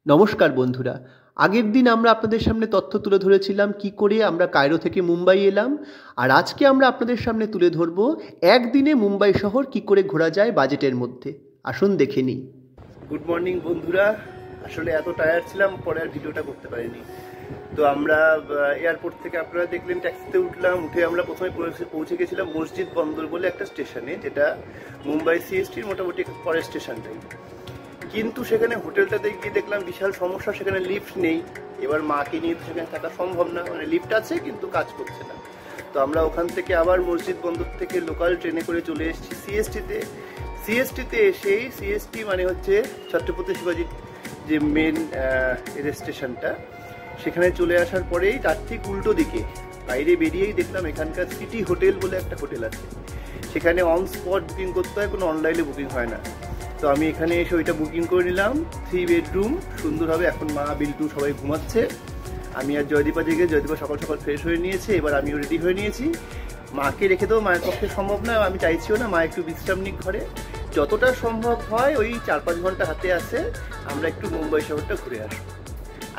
নমস্কার বন্ধুরা। আগের দিন আমরা আপনাদের সামনে তথ্য তুলে ধরেছিলাম কি করে আমরা কায়রো থেকে মুম্বাই এলাম, আর আজকে আমরা আপনাদের সামনে তুলে ধরব একদিনে মুম্বাই শহর কি করে ঘোরা যায় বাজেটের মধ্যে। আসুন দেখে নিই। গুড মর্নিং বন্ধুরা। আসলে এত টায়ার্ড ছিলাম, পরে আর ভিডিওটা করতে পারিনি। তো আমরা এয়ারপোর্ট থেকে আপনারা দেখলেন ট্যাক্সিতে উঠলাম, উঠে আমরা প্রথমে পৌঁছে গেছিলাম মসজিদ বন্দর বলে একটা স্টেশনে, যেটা মুম্বাই সিএসটির মোটামুটি পরের স্টেশনটাই। কিন্তু সেখানে হোটেলটাতে গিয়ে দেখলাম বিশাল সমস্যা, সেখানে লিফট নেই। এবার মাকে নিয়ে তো সেখানে থাকা সম্ভব না, মানে লিফট আছে কিন্তু কাজ করছে না। তো আমরা ওখান থেকে আবার মসজিদ বন্দর থেকে লোকাল ট্রেনে করে চলে এসেছি সিএসটিতে এসেই, সিএসটি মানে হচ্ছে ছত্রপতি শিবাজি যে মেন স্টেশনটা, সেখানে চলে আসার পরেই তার ঠিক উল্টো দিকে বাইরে বেরিয়েই দেখলাম এখানকার সিটি হোটেল বলে একটা হোটেল আছে। সেখানে অন স্পট বুকিং করতে হয়, কোনো অনলাইনে বুকিং হয় না। তো আমি এখানে এসে ওইটা বুকিং করে নিলাম, 3 বেডরুম সুন্দরভাবে। এখন মা বিল্টু সবাই ঘুমাচ্ছে, আমি আর জয়দীপা জেগে, জয়দীপা সকাল সকাল ফ্রেশ হয়ে নিয়েছে, এবার আমিও রেডি হয়ে নিয়েছি। মাকে রেখে দেবো, মায়ের পক্ষে সম্ভব না, আমি চাইছিও না। মা একটু বিশ্রাম নিক ঘরে, যতটা সম্ভব হয় ওই 4-5 ঘন্টা হাতে আসে আমরা একটু মুম্বাই শহরটা ঘুরে আসবো।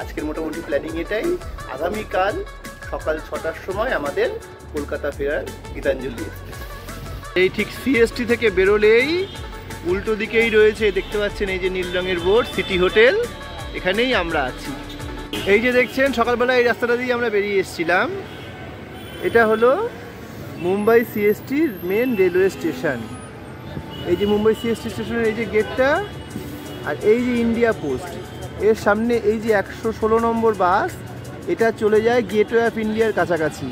আজকের মোটামুটি প্ল্যানিং এটাই। আগামীকাল সকাল 6টার সময় আমাদের কলকাতা ফেরার গীতাঞ্জলি এক্সপ্রেস। এই ঠিক সিএসটি থেকে বেরোলেই উল্টো দিকেই রয়েছে, দেখতে পাচ্ছেন এই যে নীল রঙের বোর্ড, সিটি হোটেল। এখানেই আমরা আছি। এই যে দেখছেন সকালবেলা এই রাস্তাটা দিয়ে আমরা বেরিয়ে এসেছিলাম। এটা হলো মুম্বাই সিএসটির মেন রেলওয়ে স্টেশন। এই যে মুম্বাই সিএসটি স্টেশনের এই যে গেটটা, আর এই যে ইন্ডিয়া পোস্ট, এর সামনে এই যে 116 নম্বর বাস, এটা চলে যায় গেটওয়ে অফ ইন্ডিয়ার কাছাকাছি।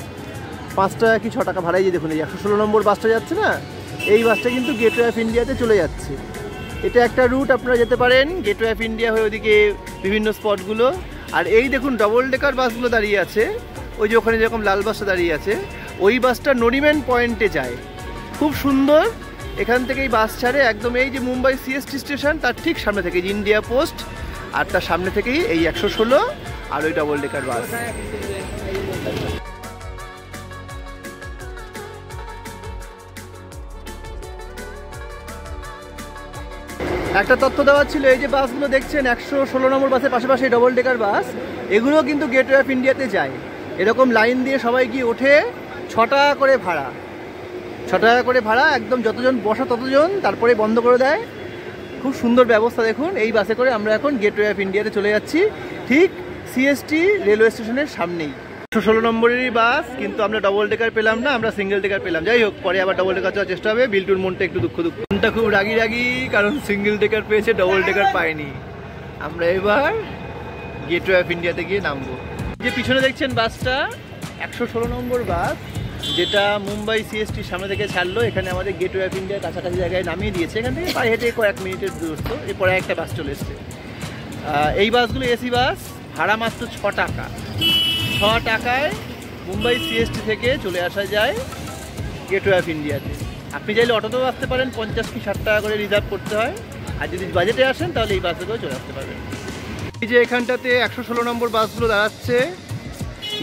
5 টাকা কি 6 টাকা ভাড়াই, যে দেখুন এই 116 নম্বর বাসটা যাচ্ছে না, এই বাসটা কিন্তু গেটওয়ে অফ ইন্ডিয়াতে চলে যাচ্ছে। এটা একটা রুট, আপনারা যেতে পারেন গেটওয়ে অফ ইন্ডিয়া হয়ে ওদিকে বিভিন্ন স্পটগুলো। আর এই দেখুন ডবল ডেকার বাসগুলো দাঁড়িয়ে আছে, ওই যে ওখানে যেরকম লাল বাসটা দাঁড়িয়ে আছে, ওই বাসটা নরিম্যান পয়েন্টে যায়। খুব সুন্দর। এখান থেকেই বাস ছাড়ে একদম এই যে মুম্বাই সিএসটি স্টেশন, তার ঠিক সামনে থেকে ইন্ডিয়া পোস্ট, আর তার সামনে থেকেই এই 116 আর ওই ডবল ডেকার বাস। একটা তথ্য দেওয়া ছিল, এই যে বাসগুলো দেখছেন 116 নম্বর বাসের পাশাপাশি ডবল ডেকার বাস, এগুলো কিন্তু গেটওয়ে অফ ইন্ডিয়াতে যায়। এরকম লাইন দিয়ে সবাই গিয়ে ওঠে, 6 টাকা করে ভাড়া, 6 টাকা করে ভাড়া, একদম যতজন বসা ততজন, তারপরে বন্ধ করে দেয়। খুব সুন্দর ব্যবস্থা। দেখুন এই বাসে করে আমরা এখন গেটওয়ে অফ ইন্ডিয়াতে চলে যাচ্ছি, ঠিক সিএসটি রেলওয়ে স্টেশনের সামনেই। 116 নম্বরেরই বাস, কিন্তু আমরা ডবল ডেকার পেলাম না, আমরা সিঙ্গেল ডেকার পেলাম। যাই হোক, পরে আবার ডবল ডেকার যাওয়ার চেষ্টা হবে। বিল্টুর মনটা একটু মনটা খুব রাগি, কারণ সিঙ্গেল ডেকার পেয়েছে, ডবল ডেকার পায়নি। আমরা এবার গেটওয়ে অফ ইন্ডিয়াতে গিয়ে নামবো। যে পিছনে দেখছেন বাসটা 116 নম্বর বাস, যেটা মুম্বাই সিএসটির সামনে থেকে ছাড়লো। এখানে আমাদের গেটওয়ে অফ ইন্ডিয়ার কাছাকাছি জায়গায় নামিয়ে দিয়েছে। এখান থেকে পায়ে হেঁটে কয়েক মিনিটের দূরত্ব। এরপরে একটা বাস চলে এসছে। এই বাসগুলো এসি বাস, ভাড়া মাত্র 6 টাকা। 6 টাকায় মুম্বাই সিএসটি থেকে চলে আসা যায় গেটওয়ে অফ ইন্ডিয়াতে। আপনি চাইলে অটোতেও আসতে পারেন, 50 কি 60 টাকা করে রিজার্ভ করতে হয়। আর যদি বাজেটে আসেন তাহলে এই বাসে করে চলে আসতে পারবেন। এই যে এখানটাতে 116 নম্বর বাসগুলো দাঁড়াচ্ছে,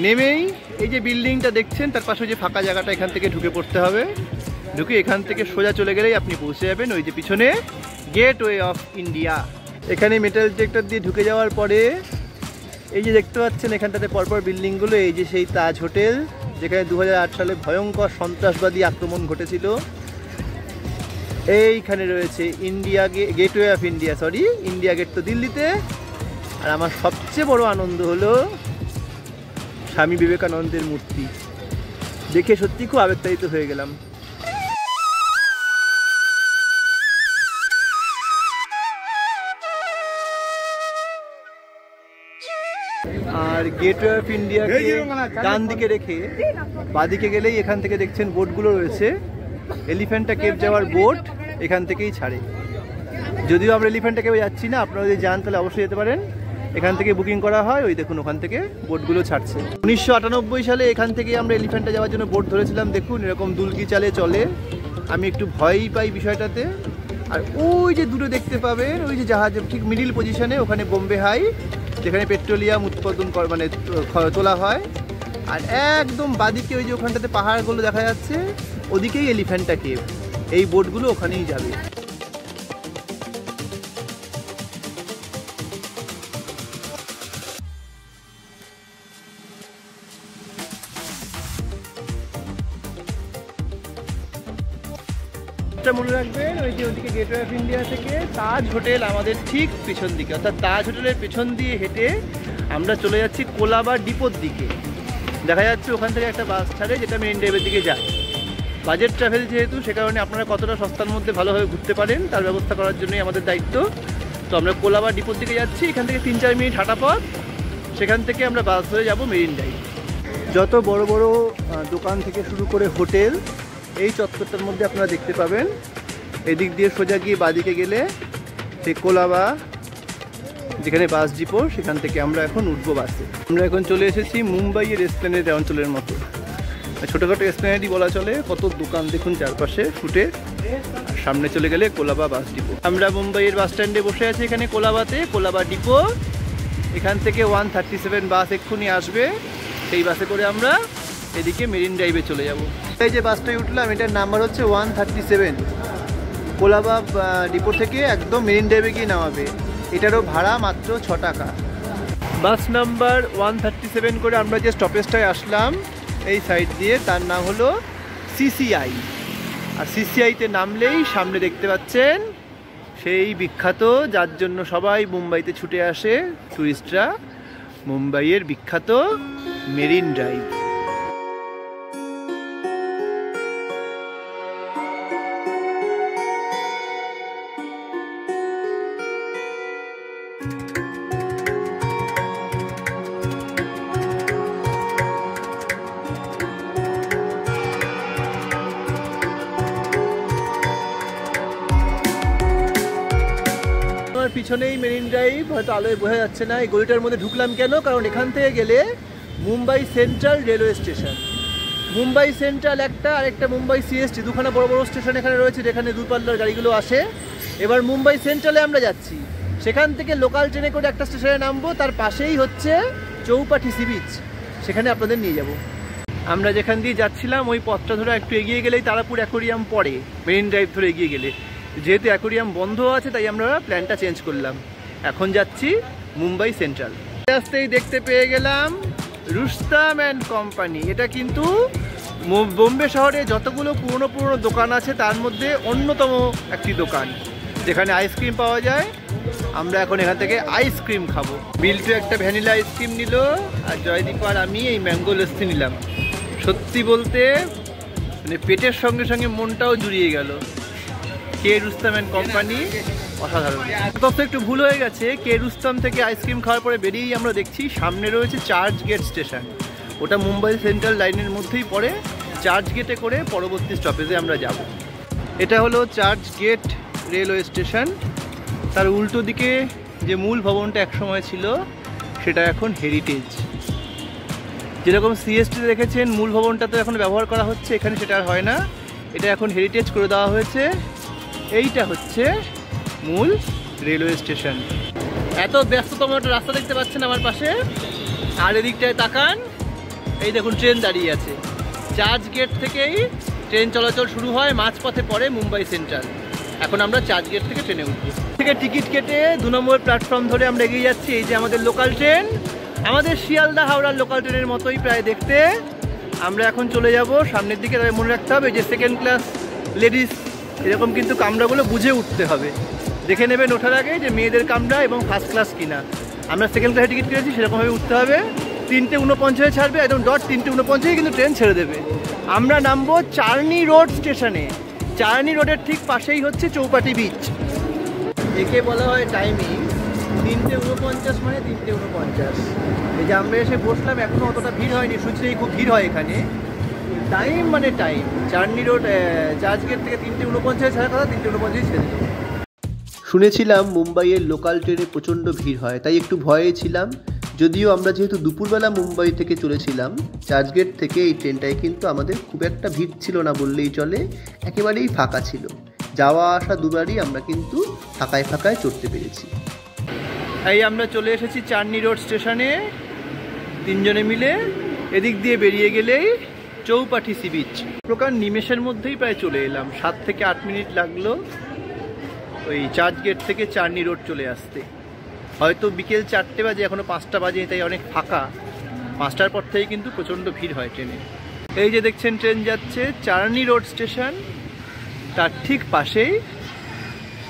নেমেই এই যে বিল্ডিংটা দেখছেন তার পাশে যে ফাঁকা জায়গাটা, এখান থেকে ঢুকে পড়তে হবে। ঢুকে এখান থেকে সোজা চলে গেলেই আপনি পৌঁছে যাবেন ওই যে পিছনে গেটওয়ে অফ ইন্ডিয়া। এখানে মেটাল ডিটেক্টর দিয়ে ঢুকে যাওয়ার পরে এই যে দেখতে পাচ্ছেন এখানটাতে পরপর বিল্ডিংগুলো, এই যে সেই তাজ হোটেল, যেখানে 2008 সালে ভয়ঙ্কর সন্ত্রাসবাদী আক্রমণ ঘটেছিল। এইখানে রয়েছে India Gateway of India, India Gate তো দিল্লিতে। আর আমার সবচেয়ে বড় আনন্দ হলো স্বামী বিবেকানন্দের মূর্তি দেখে সত্যি খুব আবেগতাড়িত হয়ে গেলাম। আর গেটওয়ে অফ ইন্ডিয়াকে ডান দিকে রেখে বাঁদিকে গেলেই এখান থেকে দেখছেন বোটগুলো রয়েছে। এলিফ্যান্টা কেভ যাওয়ার বোট এখান থেকেই ছাড়ে। যদিও আমরা এলিফ্যান্টা কেভে যাচ্ছি না, আপনারা যদি যান তাহলে অবশ্যই যেতে পারেন। এখান থেকে বুকিং করা হয়, ওই দেখুন ওখান থেকে বোটগুলো ছাড়ছে। 1998 সালে এখান থেকে আমরা এলিফ্যান্টা যাওয়ার জন্য বোট ধরেছিলাম। দেখুন এরকম দুলকি চালে চলে, আমি একটু ভয়ই পাই বিষয়টাতে। আর ওই যে দূরে দেখতে পাবেন ওই যে জাহাজ ঠিক মিডিল পজিশনে, ওখানে বোম্বে হাই, যেখানে পেট্রোলিয়াম উৎপাদন মানে তোলা হয়। আর একদম বাদিকে ওই যে ওখানটাতে পাহাড়গুলো দেখা যাচ্ছে, ওদিকেই এলিফ্যান্টা কেভ। এই বোটগুলো ওখানেই যাবে। অ্যাড্রেসটা মনে রাখবেন, ওই যে ওদিকে গেটওয়ে অফ ইন্ডিয়া থেকে তাজ হোটেল আমাদের ঠিক পিছন দিকে, অর্থাৎ তাজ হোটেলের পেছন দিয়ে হেঁটে আমরা চলে যাচ্ছি কোলাবা ডিপোর দিকে। দেখা যাচ্ছে ওখান থেকে একটা বাস ছাড়ে যেটা মেরিন ড্রাইভের দিকে যায়। বাজেট ট্রাভেল যেহেতু, সে কারণে আপনারা কতটা সস্তার মধ্যে ভালোভাবে ঘুরতে পারেন তার ব্যবস্থা করার জন্যই আমাদের দায়িত্ব। তো আমরা কোলাবা ডিপোর দিকে যাচ্ছি, এখান থেকে 3-4 মিনিট হাঁটা পথ, সেখান থেকে আমরা বাস ধরে যাব মেরিন ড্রাইভ। যত বড় বড় দোকান থেকে শুরু করে হোটেল এই চত্বরটার মধ্যে আপনারা দেখতে পাবেন। এদিক দিয়ে সোজা গিয়ে বাদিকে গেলে সেই কোলাবা যেখানে বাস ডিপো, সেখান থেকে আমরা এখন উঠবো বাসে। আমরা এখন চলে এসেছি মুম্বাইয়ের এসপ্ল্যানেড অঞ্চলের মতো, ছোটোখাটো এসপ্ল্যানেডই বলা চলে। কত দোকান দেখুন চারপাশে ফুটে, আর সামনে চলে গেলে কোলাবা বাস ডিপো। আমরা মুম্বাইয়ের বাস স্ট্যান্ডে বসে আছি এখানে কোলাবাতে, কোলাবা ডিপো। এখান থেকে 137 বাস এক্ষুনি আসবে, সেই বাসে করে আমরা এদিকে মেরিন ড্রাইভে চলে যাব। এই যে বাসটায় উঠলাম, এটার নাম্বার হচ্ছে 137। কোলাবা ডিপো থেকে একদম মেরিন ড্রাইভে গিয়ে নামাবে। এটারও ভাড়া মাত্র 6 টাকা। বাস নাম্বার 137 করে আমরা যে স্টপেজটায় আসলাম এই সাইড দিয়ে, তার নাম হলো সিসিআই। আর সিসিআইতে নামলেই সামনে দেখতে পাচ্ছেন সেই বিখ্যাত, যার জন্য সবাই মুম্বাইতে ছুটে আসে টুরিস্টরা, মুম্বাইয়ের বিখ্যাত মেরিন ড্রাইভ। পিছনেই মেরিন ড্রাইভ, হয়তো আলোয় বোঝা যাচ্ছে না। এই গলিটার মধ্যে ঢুকলাম কেন, কারণ এখান থেকে গেলে Mumbai central railway station. Mumbai central একটা, আরেকটা মুম্বাই সিএসটি, দুখানা বড় বড় স্টেশন এখানে রয়েছে যেখানে দূরপাল্লার গাড়িগুলো আসে। এবার মুম্বাই সেন্ট্রালে আমরা যাচ্ছি, সেখান থেকে লোকাল ট্রেনে করে একটা স্টেশনে নামবো, তার পাশেই হচ্ছে চৌপাটি সি বিচ, সেখানে আপনাদের নিয়ে যাব। আমরা যেখান দিয়ে যাচ্ছিলাম ওই পথটা ধরে একটু এগিয়ে গেলেই তারাপুর অ্যাকোরিয়াম পড়ে, মেরিন ড্রাইভ ধরে এগিয়ে গেলে। যেহেতু অ্যাকোরিয়াম বন্ধ আছে তাই আমরা প্ল্যানটা চেঞ্জ করলাম, এখন যাচ্ছি মুম্বাই সেন্ট্রাল। আসতেই দেখতে পেয়ে গেলাম রুস্তম অ্যান্ড কোম্পানি। এটা কিন্তু বোম্বে শহরে যতগুলো পুরনো দোকান আছে তার মধ্যে অন্যতম একটি দোকান, যেখানে আইসক্রিম পাওয়া যায়। আমরা এখন এখান থেকে আইসক্রিম খাবো। বিল্টু একটা ভ্যানিলা আইসক্রিম নিল, আর জয়দীপ আর আমি এই ম্যাঙ্গো লস্যি নিলাম। সত্যি বলতে মানে পেটের সঙ্গে সঙ্গে মনটাও জুড়িয়ে গেল। কে রুস্তম অ্যান্ড কোম্পানি অসাধারণ। তত একটু ভুল হয়ে গেছে, কে রুস্তম থেকে আইসক্রিম খাওয়ার পরে বেরিয়েই আমরা দেখছি সামনে রয়েছে চার্চ গেট স্টেশন। ওটা মুম্বাই সেন্ট্রাল লাইনের মধ্যেই পড়ে। চার্চ গেটে করে পরবর্তী স্টপেজে আমরা যাব। এটা হলো চার্চ গেট রেলওয়ে স্টেশন। তার উল্টো দিকে যে মূল ভবনটা একসময় ছিল সেটা এখন হেরিটেজ। যেরকম সিএসটিতে দেখেছেন মূল ভবনটা তো এখন ব্যবহার করা হচ্ছে, এখানে সেটা আর হয় না, এটা এখন হেরিটেজ করে দেওয়া হয়েছে। এইটা হচ্ছে মূল রেলওয়ে স্টেশন। এত ব্যস্ততম একটা রাস্তা দেখতে পাচ্ছেন আমার পাশে, আর এদিকটায় তাকান, এই দেখুন ট্রেন দাঁড়িয়ে আছে। চার্চ গেট থেকেই ট্রেন চলাচল শুরু হয়, মাঝপথে পড়ে মুম্বাই সেন্ট্রাল। এখন আমরা চার্চ গেট থেকে ট্রেনে উঠবো। থেকে টিকিট কেটে 2 নম্বর প্ল্যাটফর্ম ধরে আমরা এগিয়ে যাচ্ছি। এই যে আমাদের লোকাল ট্রেন, আমাদের শিয়ালদা হাওড়ার লোকাল ট্রেনের মতোই প্রায় দেখতে। আমরা এখন চলে যাব সামনের দিকে। তবে মনে রাখতে হবে যে সেকেন্ড ক্লাস লেডিস এরকম কিন্তু কামরাগুলো বুঝে উঠতে হবে, দেখে নেবেন ওঠার আগে যে মেয়েদের কামরা এবং ফার্স্ট ক্লাস কিনা। আমরা সেকেন্ড ক্লাসে টিকিট কেটেছি, সেরকমভাবে উঠতে হবে। 3:49 ছাড়বে, একদম ডট 3:49 কিন্তু ট্রেন ছেড়ে দেবে। আমরা নামবো চার্নি রোড স্টেশনে। চার্নি রোডের ঠিক পাশেই হচ্ছে চৌপাটি বিচ। একে বলা হয় টাইমিং। 3:49 মানে 3:49। এই যে আমরা এসে বসলাম, এখনো অতটা ভিড় হয়নি, শুনছি খুব ভিড় হয় এখানে। টাইম মানে টাইম। চার্নি রোড চার্চ গেট থেকে 3:49 ছাড়ার কথা, 3:49 ছেড়ে দেবে। শুনেছিলাম মুম্বাইয়ের লোকাল ট্রেনে প্রচণ্ড ভিড় হয়, তাই একটু ভয়ে ছিলাম। যদিও আমরা যেহেতু দুপুরবেলা মুম্বাই থেকে চলেছিলাম, চার্চগেট থেকে এই ট্রেনটায় কিন্তু আমাদের খুব একটা ভিড় ছিল না বললেই চলে, একেবারেই ফাঁকা ছিল। যাওয়া আসা দুবারই আমরা কিন্তু ফাঁকায় ফাঁকায় চড়তে পেরেছি। তাই আমরা চলে এসেছি চার্নি রোড স্টেশনে 3 জনে মিলে। এদিক দিয়ে বেরিয়ে গেলেই চৌপাটি সি বিচ। প্রকার নিমেষের মধ্যেই প্রায় চলে এলাম। 7 থেকে 8 মিনিট লাগলো ওই চার্চ গেট থেকে চার্নি রোড চলে আসতে। হয়তো বিকেল 4টে বাজে, এখনো 5টা বাজে, তাই অনেক ফাঁকা। 5টার পর থেকেই কিন্তু প্রচণ্ড ভিড় হয় ট্রেনে। এই যে দেখছেন ট্রেন যাচ্ছে চার্নি রোড স্টেশন। তার ঠিক পাশেই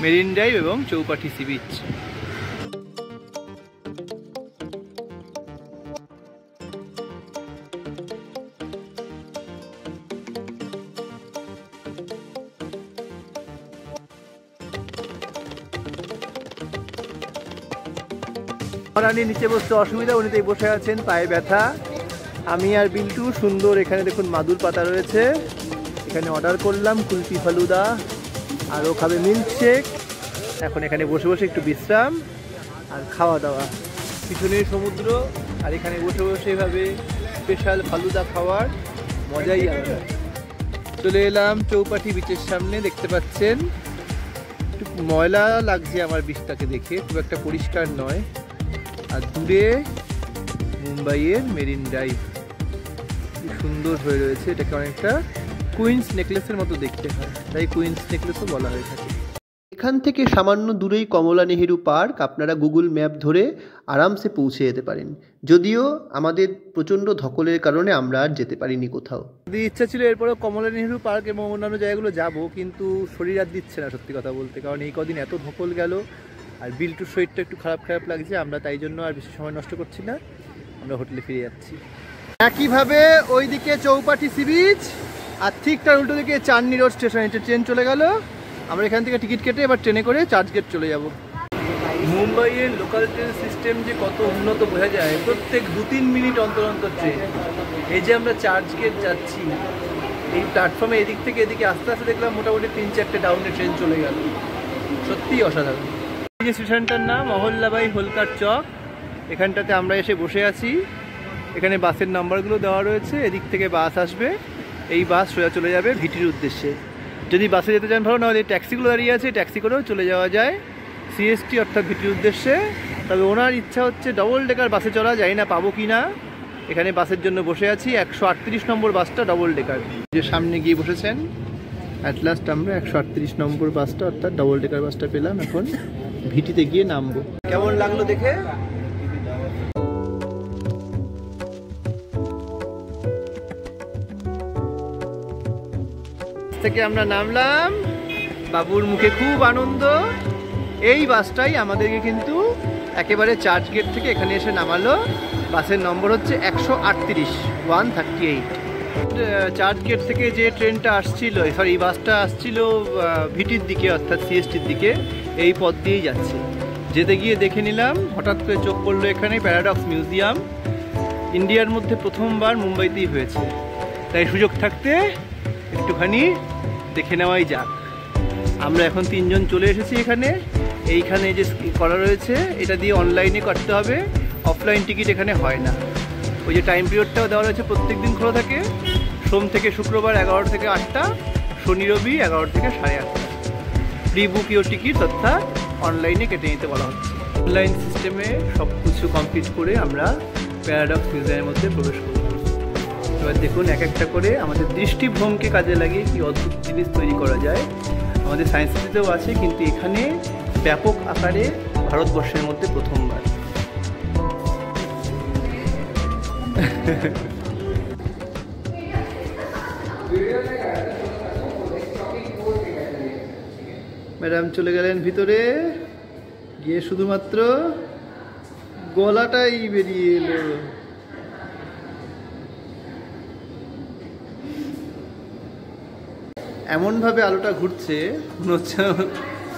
মেরিন ড্রাইভ এবং চৌপাটি সি বিচ। রানী নিচে বসতে অসুবিধা, উনিতেই বসে আছেন, পায়ে ব্যথা। আমি আর বিল্টু সুন্দর, এখানে দেখুন মাদুর পাতা রয়েছে, এখানে অর্ডার করলাম কুলফি ফালুদা, আর ও খাবে মিল্কশেক। এখন এখানে বসে বসে একটু বিশ্রাম আর খাওয়া দাওয়া, পিছনে সমুদ্র, আর এখানে বসে বসে এভাবে স্পেশাল ফালুদা খাওয়ার মজাই আলাদা। চলে এলাম চৌপাটি বিচের সামনে, দেখতে পাচ্ছেন একটু ময়লা লাগছে আমার বিচটাকে দেখে, খুব একটা পরিষ্কার নয়। আর দূরে মুম্বাইয়ের মেরিন ড্রাইভ কি সুন্দর হয়ে রয়েছে, এটাকে অনেকটা কুইন্স নেকলেসের মতো দেখতে হয়, তাই কুইন্স নেকলেসও বলা হয়ে থাকে। এখান থেকে সামান্য দূরেই কমলা নেহেরু পার্ক, আপনারা গুগল ম্যাপ ধরে আরামসে পৌঁছে যেতে পারেন, যদিও আমাদের প্রচণ্ড ধকলের কারণে আমরা আর যেতে পারিনি কোথাও। যদি ইচ্ছা ছিল এরপরেও কমলা নেহেরু পার্ক এবং অন্যান্য জায়গাগুলো যাব, কিন্তু শরীর আর দিচ্ছে না সত্যি কথা বলতে, কারণ এই কদিন এত ধকল গেল, আর বিল্টুর শরীরটা একটু খারাপ খারাপ লাগছে। আমরা তাই জন্য আর বেশি সময় নষ্ট করছি না, আমরা হোটেলে ফিরে যাচ্ছি। একইভাবে ওইদিকে চৌপাটি সি বিচ, আর ঠিক তার উল্টো দিকে চাঁদনি রোড স্টেশন, এটা ট্রেন চলে গেল। আমরা এখান থেকে টিকিট কেটে এবার ট্রেনে করে চার্চ গেট চলে যাব। মুম্বাইয়ের লোকাল ট্রেন সিস্টেম যে কত উন্নত বোঝা যায়, প্রত্যেক 2-3 মিনিট অন্তর অন্তর ট্রেন। এই যে আমরা চার্চ গেট যাচ্ছি, এই প্ল্যাটফর্মে এদিক থেকে এদিকে আস্তে আস্তে দেখলাম মোটামুটি 3-4টে ডাউনে ট্রেন চলে গেল, সত্যিই অসাধারণ। এই যে স্টেশনটার নাম অহল্যাবাই হোলকার চক, এখানটাতে আমরা এসে বসে আছি। এখানে বাসের নাম্বারগুলো দেওয়া রয়েছে, এদিক থেকে বাস আসবে, এই বাস সোজা চলে যাবে ভিটির উদ্দেশ্যে। যদি বাসে যেতে চান ভালো, নাহলে ট্যাক্সিগুলো দাঁড়িয়ে আছে, ট্যাক্সি করেও চলে যাওয়া যায় সিএসটি অর্থাৎ ভিটির উদ্দেশ্যে। তবে ওনার ইচ্ছা হচ্ছে ডবল ডেকার বাসে চলা, জানি না পাবো কি না। এখানে বাসের জন্য বসে আছি, 138 নম্বর বাসটা ডবল ডেকার, যে সামনে গিয়ে বসেছেন। অ্যাট লাস্ট আমরা 138 নম্বর বাসটা অর্থাৎ ডবল ডেকার বাসটা পেলাম, এখন ভিটিতে গিয়ে নামবো। কেমন লাগলো দেখে? থেকে আমরা নামলাম, বাবুর মুখে খুব আনন্দ। এই বাসটাই আমাদেরকে কিন্তু একেবারে চার্চ গেট থেকে এখানে এসে নামালো। বাসের নম্বর হচ্ছে 138। চার্চ গেট থেকে যে ট্রেনটা আসছিল, সরি এই বাসটা আসছিল ভিটির দিকে অর্থাৎ সিএসটির দিকে, এই পথ দিয়েই যাচ্ছে। যেতে গিয়ে দেখে নিলাম, হঠাৎ করে চোখ পড়লো এখানে প্যারাডক্স মিউজিয়াম, ইন্ডিয়ার মধ্যে প্রথমবার মুম্বাইতেই হয়েছে, তাই সুযোগ থাকতে একটুখানি দেখে নেওয়াই যাক। আমরা এখন 3 জন চলে এসেছি এখানে। এইখানে যে করা রয়েছে, এটা দিয়ে অনলাইনে কাটতে হবে, অফলাইন টিকিট এখানে হয় না। ওই যে টাইম পিরিয়ডটাও দেওয়া রয়েছে, প্রত্যেক দিন খোলা থাকে, সোম থেকে শুক্রবার 11 থেকে 8টা, শনি রবি 11 থেকে 8:30। প্রি বুক ইউর টিকিট অর্থাৎ অনলাইনে কেটে নিতে বলা হচ্ছে। অনলাইন সিস্টেমে সব কিছু কমপ্লিট করে আমরা প্যারাডক্স মিউজিয়ামের মধ্যে প্রবেশ করব। এবার দেখুন এক একটা করে আমাদের দৃষ্টিভ্রমকে কাজে লাগিয়ে কি অদ্ভুত জিনিস তৈরি করা যায়। আমাদের সায়েন্স সিটিতেও আছে, কিন্তু এখানে ব্যাপক আকারে ভারতবর্ষের মধ্যে প্রথমবার। ম্যাডাম চলে গেলেন ভিতরে, গিয়ে শুধুমাত্র গলাটাই বেরিয়ে এলো। এমনভাবে আলোটা ঘুরছে, মনে হচ্ছে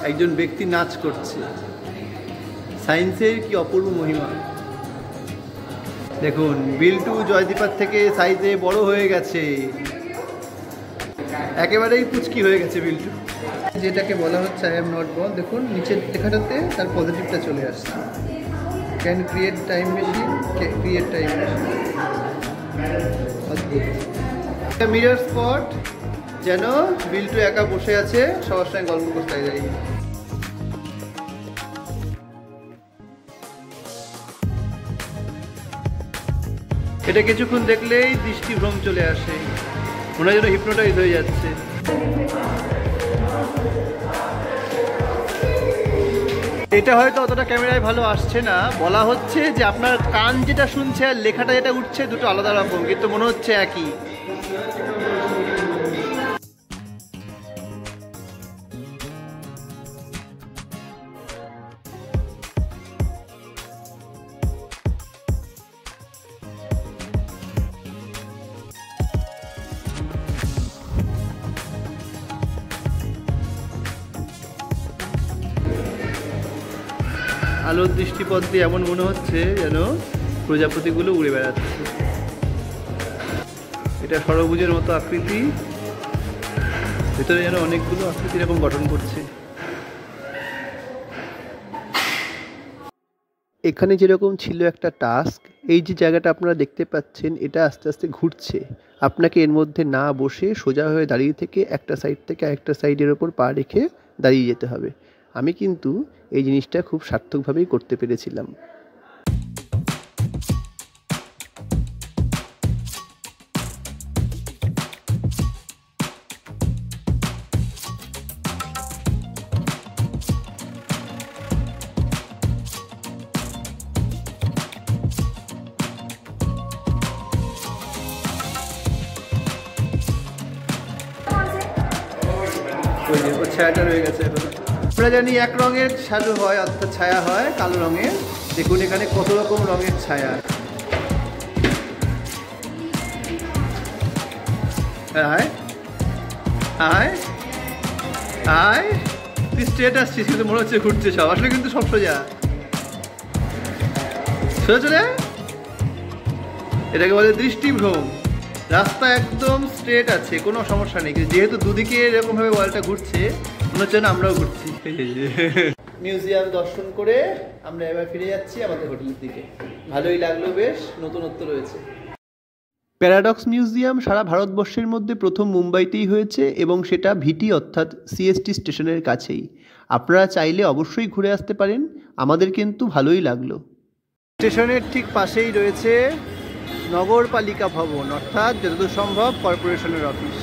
একজন ব্যক্তি নাচ করছে। সায়েন্সের কি অপূর্ব মহিমা! দেখুন, বিল্টু জয়দীপার থেকে সাইজে বড় হয়ে গেছে, একেবারেই পুচকি হয়ে গেছে বিল্টু। যেটাকে বলা হচ্ছে আই এম নট বল, দেখুন নিচের লেখাটাতে তার পজিটিভটা চলে আসছে। Can create time machine, create time machine. অদ্ভুত মিরর স্পট, যেন বিল্টু একা বসে আছে, সবার সঙ্গে গল্প করতে যাই। এটা কিছুক্ষণ দেখলেই দৃষ্টিভ্রম চলে আসে, মনে হয় যেন হিপনোটাইজ হয়ে যাচ্ছে। এটা হয়তো অতটা ক্যামেরায় ভালো আসছে না, বলা হচ্ছে যে আপনার কান যেটা শুনছে আর লেখাটা যেটা উঠছে দুটো আলাদা রকম, কিন্তু মনে হচ্ছে একই। আলোর দৃষ্টিপথ দিয়ে এমন মনে হচ্ছে যেন প্রজাপতিগুলো উড়ে বেড়াচ্ছে। এটা ষড়ভুজের মতো আকৃতি, ভেতরে যেন অনেকগুলো আকৃতি এরকম গঠন করছে। এখানে যেরকম ছিল একটা টাস্ক, এই যে জায়গাটা আপনারা দেখতে পাচ্ছেন এটা আস্তে আস্তে ঘুরছে। আপনাকে এর মধ্যে না বসে সোজা হয়ে দাঁড়িয়ে থেকে একটা সাইড থেকে আরেকটা সাইডের ওপর পা রেখে দাঁড়িয়ে যেতে হবে। আমি কিন্তু এই জিনিসটা খুব সার্থকভাবেই করতে পেরেছিলাম। ওর ছায়াটা রয়ে গেছে এখন। আমরা জানি এক রঙের শ্যাডো হয়, অর্থাৎ ছায়া হয় কালো রঙের। দেখুন এখানে কত রকম রঙের ছায়া। হায় হায় হায়, তুই স্ট্রেট আসছিস কিন্তু মনে হচ্ছে ঘুরছে সব, আসলে কিন্তু সব সোজা সোজা চলে। এটাকে বলে দৃষ্টিভ্রম। রাস্তা একদম স্ট্রেট আছে, কোনো সমস্যা নেই, কিন্তু যেহেতু দুদিকে এরকমভাবে ওয়ালটা ঘুরছে মনে হচ্ছে না আমরাও ঘুরছি। মিউজিয়াম দর্শন করে আমরা এবার ফিরে যাচ্ছি আমাদের হোটেলের দিকে। ভালোই লাগলো, বেশ নতুনত্ব রয়েছে। প্যারাডক্স মিউজিয়াম সারা ভারতবর্ষের মধ্যে প্রথম মুম্বাইতেই হয়েছে এবং সেটা ভিটি অর্থাৎ সিএসটি স্টেশনের কাছেই। আপনারা চাইলে অবশ্যই ঘুরে আসতে পারেন, আমাদের কিন্তু ভালোই লাগলো। স্টেশনের ঠিক পাশেই রয়েছে নগরপালিকা ভবন, অর্থাৎ যতদূর সম্ভব কর্পোরেশনের অফিস।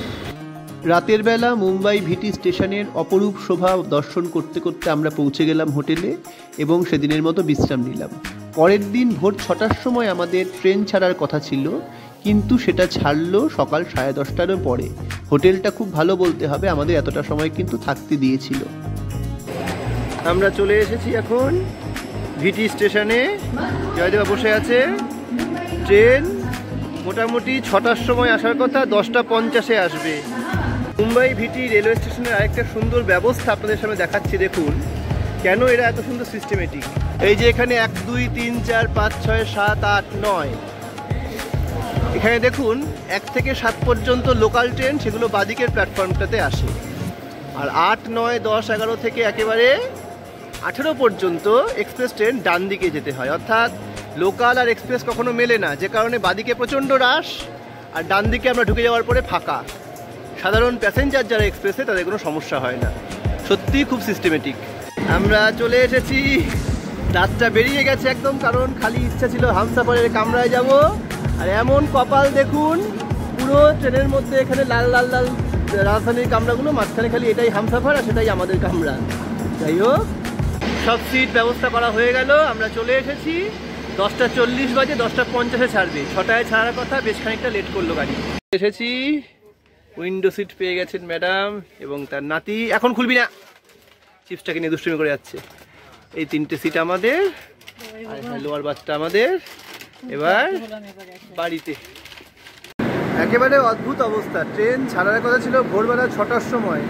রাতের বেলা মুম্বাই ভিটি স্টেশনের অপরূপ শোভা দর্শন করতে করতে আমরা পৌঁছে গেলাম হোটেলে এবং সেদিনের মতো বিশ্রাম নিলাম। পরের দিন ভোর 6টার সময় আমাদের ট্রেন ছাড়ার কথা ছিল, কিন্তু সেটা ছাড়লো সকাল 10:30টারও পরে। হোটেলটা খুব ভালো বলতে হবে, আমাদের এতটা সময় কিন্তু থাকতে দিয়েছিল। আমরা চলে এসেছি এখন ভিটি স্টেশনে। জয়দেবা বসে আছে। ট্রেন মোটামুটি 6টার সময় আসার কথা, 10:50-এ আসবে। মুম্বাই ভিটি রেলওয়ে স্টেশনের আরেকটা সুন্দর ব্যবস্থা আপনাদের সামনে দেখাচ্ছি। দেখুন কেন এরা এত সুন্দর সিস্টেমেটিক। এই যে এখানে 1 2 3 4 5 6 7 8 9, এখানে দেখুন 1 থেকে 7 পর্যন্ত লোকাল ট্রেন, সেগুলো বাদিকের প্ল্যাটফর্মটাতে আসে। আর 8 9 10 11 থেকে একেবারে 18 পর্যন্ত এক্সপ্রেস ট্রেন ডান দিকে যেতে হয়, অর্থাৎ লোকাল আর এক্সপ্রেস কখনো মেলে না, যে কারণে বাদিকে প্রচণ্ড রাশ আর ডান দিকে আমরা ঢুকে যাওয়ার পরে ফাঁকা। সাধারণ প্যাসেঞ্জার যারা এক্সপ্রেসে তাদের কোনো সমস্যা হয় না। সত্যিই খুব সিস্টেমেটিক। আমরা চলে এসেছি, রাতটা বেরিয়ে গেছে একদম, কারণ খালি ইচ্ছা ছিল হামসাফারের কামরায় যাব। আর এমন কপাল দেখুন, পুরো ট্রেনের মধ্যে এখানে লাল লাল লাল রাজধানীর কামরাগুলো, মাঝখানে খালি এটাই হামসাফার আর সেটাই আমাদের কামরা। যাই হোক, সব সিট ব্যবস্থা করা হয়ে গেল। আমরা চলে এসেছি। 10:40 বাজে, 10:50-এ ছাড়বে। 6টায় ছাড়ার কথা, বেশ খানিকটা লেট করলো গাড়ি। এসেছি, উইন্ডো সিট পেয়ে গেছেন ম্যাডাম এবং তার নাতি। এখন খুলবি না, চিপসটাকে নিয়ে দুষ্টুমি করে যাচ্ছে। এই 3টে সিট আমাদের, আর লোয়ার বাসটা আমাদের। এবার বাড়িতে। একেবারে অদ্ভুত অবস্থা। ট্রেন ছাড়ার কথা ছিল ভোরবেলা 6টার সময়,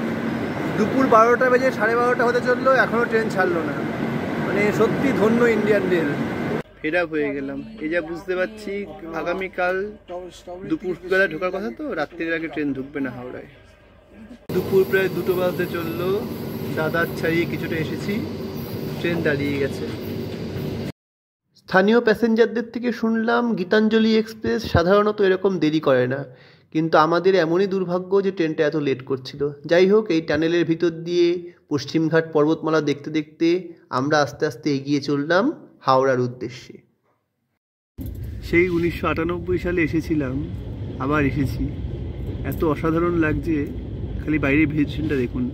দুপুর 12টা বেজে 12:30 হতে চললো, এখনও ট্রেন ছাড়লো না। মানে সত্যি ধন্য ইন্ডিয়ান রেল। ফেড আপ হয়ে গেলাম। এই যা বুঝতে পারছি, আগামীকাল দুপুরবেলা ঢোকার কথা, তো রাত্রির আগে ট্রেন ঢুকবে না হাওড়ায়। দুপুর প্রায় 2টো বাজতে চললো, দাদার ছাড়িয়ে কিছুটা এসেছি, ট্রেন দাঁড়িয়ে গেছে। স্থানীয় প্যাসেঞ্জারদের থেকে শুনলাম গীতাঞ্জলি এক্সপ্রেস সাধারণত এরকম দেরি করে না, কিন্তু আমাদের এমনই দুর্ভাগ্য যে ট্রেনটা এত লেট করছিল। যাই হোক, এই টানেলের ভিতর দিয়ে পশ্চিমঘাট পর্বতমালা দেখতে দেখতে আমরা আস্তে আস্তে এগিয়ে চললাম হাওড়ার উদ্দেশ্যে। সেই 1998 সালে এসেছিলাম, আবার এসেছি। এত অসাধারণ লাগছে, খালি বাইরের ভেজিটেশনটা দেখুন।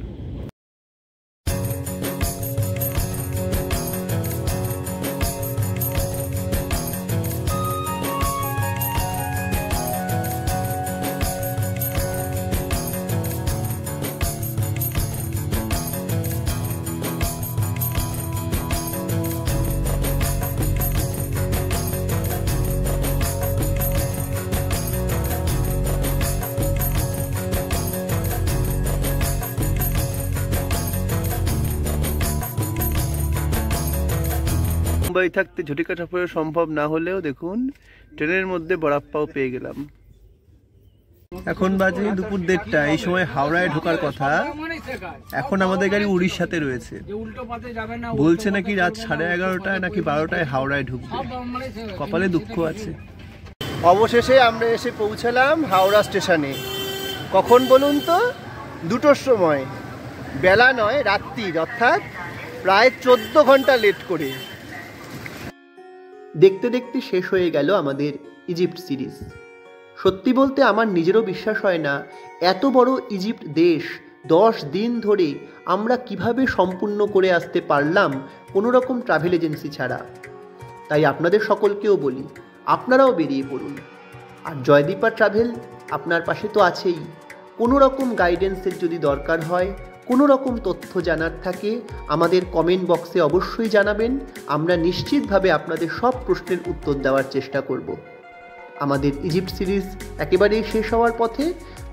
মুম্বাই থাকতে ঝটিকা সফরে সম্ভব না হলেও দেখুন ট্রেনের মধ্যে বরাপ্পাও পেয়ে গেলাম। এখন বাজে দুপুর 1:30। এই সময় হাওড়ায় ঢোকার কথা, এখন আমাদের গাড়ি উড়িষ্যাতে রয়েছে। বলছে নাকি রাত 11:30 নাকি 12টায় হাওড়ায় ঢুকবে। কপালে দুঃখ আছে। অবশেষে আমরা এসে পৌঁছালাম হাওড়া স্টেশনে। কখন বলুন তো? 2টোর সময়, বেলা নয় রাত্রির, অর্থাৎ প্রায় 14 ঘন্টা লেট করে। দেখতে দেখতে শেষ হয়ে গেল আমাদের ইজিপ্ট সিরিজ। সত্যি বলতে আমার নিজেরও বিশ্বাস হয় না এত বড় ইজিপ্ট দেশ 10 দিন ধরে আমরা কিভাবে সম্পূর্ণ করে আসতে পারলাম কোনো রকম ট্রাভেল এজেন্সি ছাড়া। তাই আপনাদের সকলকেও বলি, আপনারাও বেরিয়ে পড়ুন। আর জয়দীপা ট্রাভেল আপনার পাশে তো আছেই। কোনো রকম গাইডেন্সের যদি দরকার হয়, কোনো রকম তথ্য জানার থাকে, আমাদের কমেন্ট বক্সে অবশ্যই জানাবেন। আমরা নিশ্চিতভাবে আপনাদের সব প্রশ্নের উত্তর দেওয়ার চেষ্টা করব। আমাদের ইজিপ্ট সিরিজ একেবারেই শেষ হওয়ার পথে।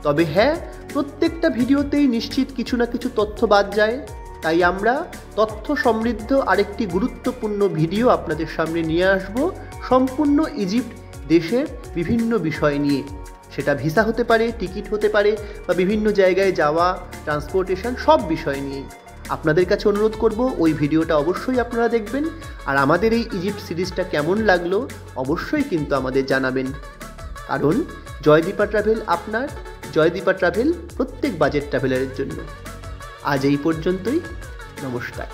তবে হ্যাঁ, প্রত্যেকটা ভিডিওতেই নিশ্চিত কিছু না কিছু তথ্য বাদ যায়। তাই আমরা তথ্য সমৃদ্ধ আরেকটি গুরুত্বপূর্ণ ভিডিও আপনাদের সামনে নিয়ে আসব, সম্পূর্ণ ইজিপ্ট দেশের বিভিন্ন বিষয় নিয়ে। সেটা ভিসা হতে পারে, টিকিট হতে পারে, বা বিভিন্ন জায়গায় যাওয়া, ট্রান্সপোর্টেশন, সব বিষয় নিয়ে। আপনাদের কাছে অনুরোধ করব ওই ভিডিওটা অবশ্যই আপনারা দেখবেন। আর আমাদের এই ইজিপ্ট সিরিজটা কেমন লাগলো অবশ্যই কিন্তু আমাদের জানাবেন। কারণ জয়দীপা ট্রাভেল আপনার, জয়দীপা ট্রাভেল প্রত্যেক বাজেট ট্রাভেলারের জন্য। আজ এই পর্যন্তই, নমস্কার।